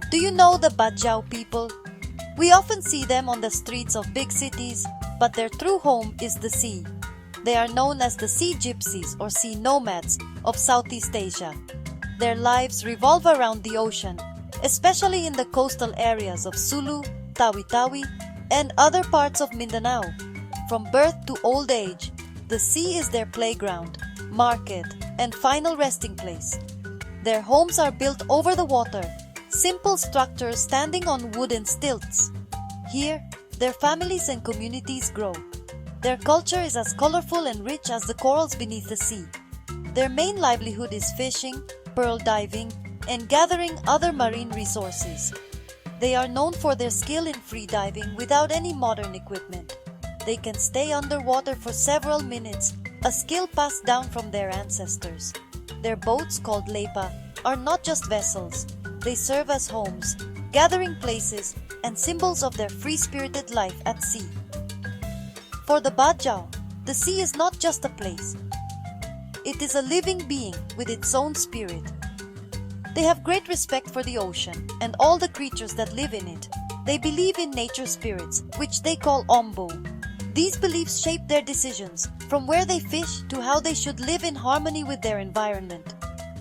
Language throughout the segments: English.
Do you know the Badjao people? We often see them on the streets of big cities, but their true home is the sea. They are known as the sea gypsies or sea nomads of Southeast Asia. Their lives revolve around the ocean, especially in the coastal areas of Sulu, Tawi-Tawi, and other parts of Mindanao. From birth to old age, the sea is their playground, market, and final resting place. Their homes are built over the water, simple structures standing on wooden stilts. Here, their families and communities grow. Their culture is as colorful and rich as the corals beneath the sea. Their main livelihood is fishing, pearl diving, and gathering other marine resources. They are known for their skill in free diving without any modern equipment. They can stay underwater for several minutes, a skill passed down from their ancestors. Their boats, called lepa, are not just vessels. They serve as homes, gathering places, and symbols of their free-spirited life at sea. For the Badjao, the sea is not just a place. It is a living being with its own spirit. They have great respect for the ocean and all the creatures that live in it. They believe in nature spirits, which they call ombo. These beliefs shape their decisions, from where they fish to how they should live in harmony with their environment.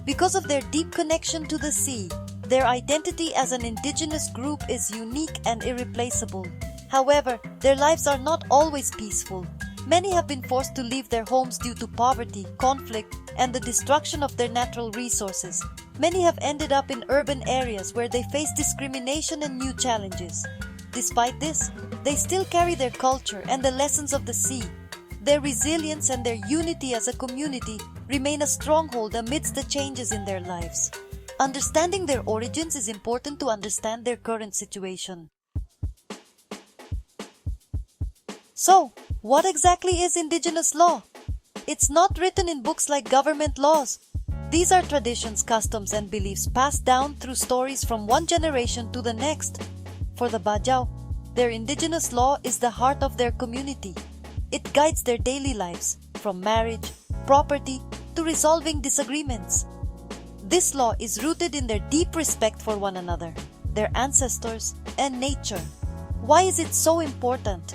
Because of their deep connection to the sea, their identity as an indigenous group is unique and irreplaceable. However, their lives are not always peaceful. Many have been forced to leave their homes due to poverty, conflict, and the destruction of their natural resources. Many have ended up in urban areas where they face discrimination and new challenges. Despite this, they still carry their culture and the lessons of the sea. Their resilience and their unity as a community remain a stronghold amidst the changes in their lives. Understanding their origins is important to understand their current situation. So, what exactly is indigenous law? It's not written in books like government laws. These are traditions, customs, and beliefs passed down through stories from one generation to the next. For the Badjao, their indigenous law is the heart of their community. It guides their daily lives, from marriage, property, to resolving disagreements. This law is rooted in their deep respect for one another, their ancestors, and nature. Why is it so important?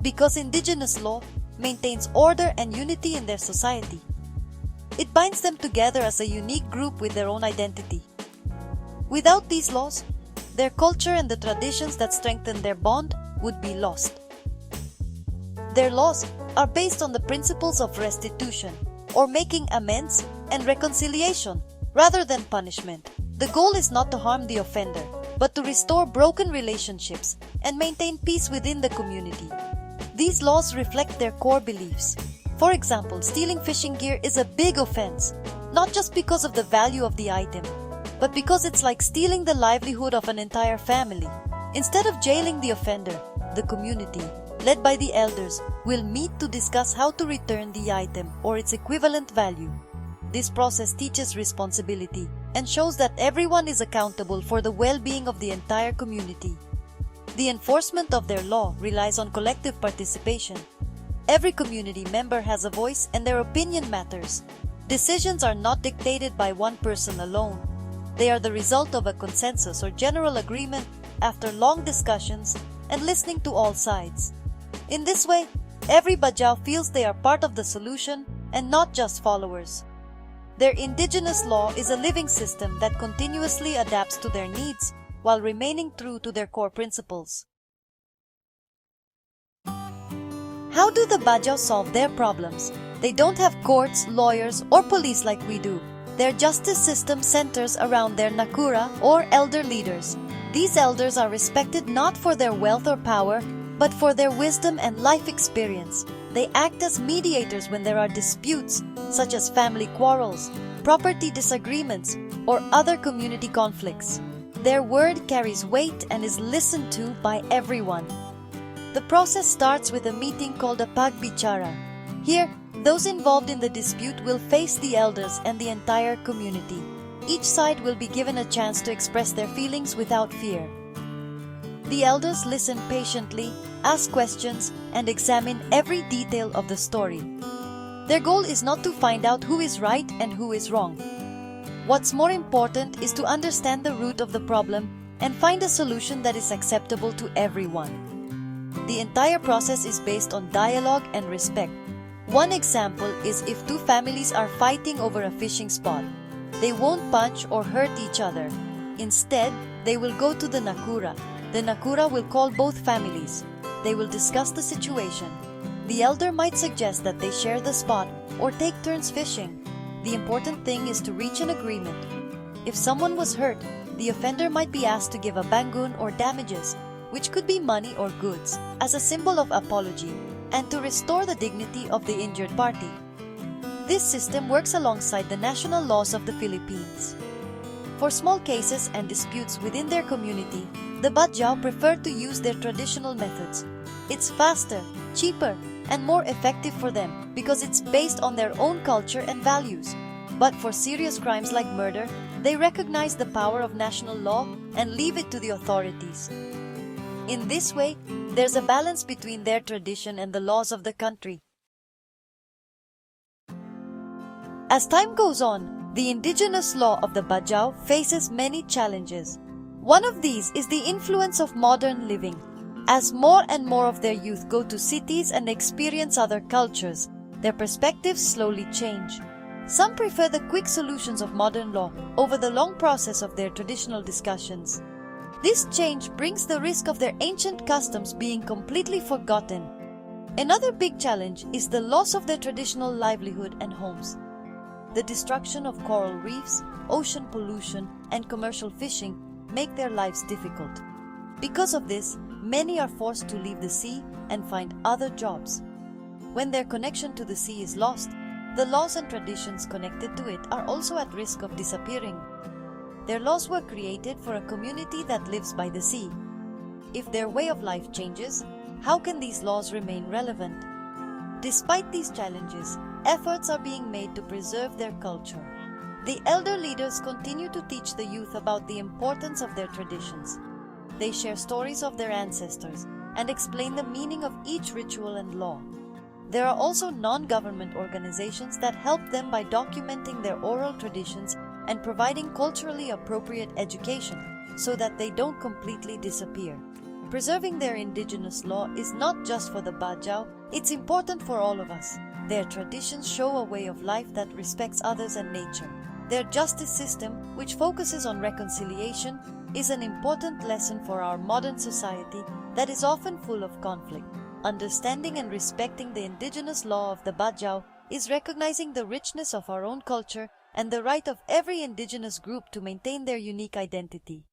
Because indigenous law maintains order and unity in their society. It binds them together as a unique group with their own identity. Without these laws, their culture and the traditions that strengthen their bond would be lost. Their laws are based on the principles of restitution, or making amends and reconciliation, rather than punishment. The goal is not to harm the offender, but to restore broken relationships and maintain peace within the community. These laws reflect their core beliefs. For example, stealing fishing gear is a big offense, not just because of the value of the item, but because it's like stealing the livelihood of an entire family. Instead of jailing the offender, the community, led by the elders, will meet to discuss how to return the item or its equivalent value. This process teaches responsibility and shows that everyone is accountable for the well-being of the entire community. The enforcement of their law relies on collective participation. Every community member has a voice and their opinion matters. Decisions are not dictated by one person alone. They are the result of a consensus or general agreement after long discussions and listening to all sides. In this way, every Badjao feels they are part of the solution and not just followers. Their indigenous law is a living system that continuously adapts to their needs while remaining true to their core principles. How do the Badjao solve their problems? They don't have courts, lawyers, or police like we do. Their justice system centers around their nakura or elder leaders. These elders are respected not for their wealth or power, but for their wisdom and life experience. They act as mediators when there are disputes, such as family quarrels, property disagreements, or other community conflicts. Their word carries weight and is listened to by everyone. The process starts with a meeting called a pagbichara. Here, those involved in the dispute will face the elders and the entire community. Each side will be given a chance to express their feelings without fear. The elders listen patiently, ask questions, and examine every detail of the story. Their goal is not to find out who is right and who is wrong. What's more important is to understand the root of the problem and find a solution that is acceptable to everyone. The entire process is based on dialogue and respect. One example is if two families are fighting over a fishing spot. They won't punch or hurt each other. Instead, they will go to the Nakura. The Nakura will call both families. They will discuss the situation. The elder might suggest that they share the spot or take turns fishing. The important thing is to reach an agreement. If someone was hurt, the offender might be asked to give a bangun or damages, which could be money or goods, as a symbol of apology and to restore the dignity of the injured party. This system works alongside the national laws of the Philippines. For small cases and disputes within their community, the Badjao prefer to use their traditional methods. It's faster, cheaper, and more effective for them because it's based on their own culture and values. But for serious crimes like murder, they recognize the power of national law and leave it to the authorities. In this way, there's a balance between their tradition and the laws of the country. As time goes on, the indigenous law of the Badjao faces many challenges. One of these is the influence of modern living. As more and more of their youth go to cities and experience other cultures, their perspectives slowly change. Some prefer the quick solutions of modern law over the long process of their traditional discussions. This change brings the risk of their ancient customs being completely forgotten. Another big challenge is the loss of their traditional livelihood and homes. The destruction of coral reefs, ocean pollution, and commercial fishing make their lives difficult. Because of this, many are forced to leave the sea and find other jobs. When their connection to the sea is lost, the laws and traditions connected to it are also at risk of disappearing. Their laws were created for a community that lives by the sea. If their way of life changes, how can these laws remain relevant? Despite these challenges, efforts are being made to preserve their culture. The elder leaders continue to teach the youth about the importance of their traditions. They share stories of their ancestors and explain the meaning of each ritual and law. There are also non-government organizations that help them by documenting their oral traditions and providing culturally appropriate education so that they don't completely disappear. Preserving their indigenous law is not just for the Badjao, it's important for all of us. Their traditions show a way of life that respects others and nature. Their justice system, which focuses on reconciliation, is an important lesson for our modern society that is often full of conflict. Understanding and respecting the indigenous law of the Badjao is recognizing the richness of our own culture and the right of every indigenous group to maintain their unique identity.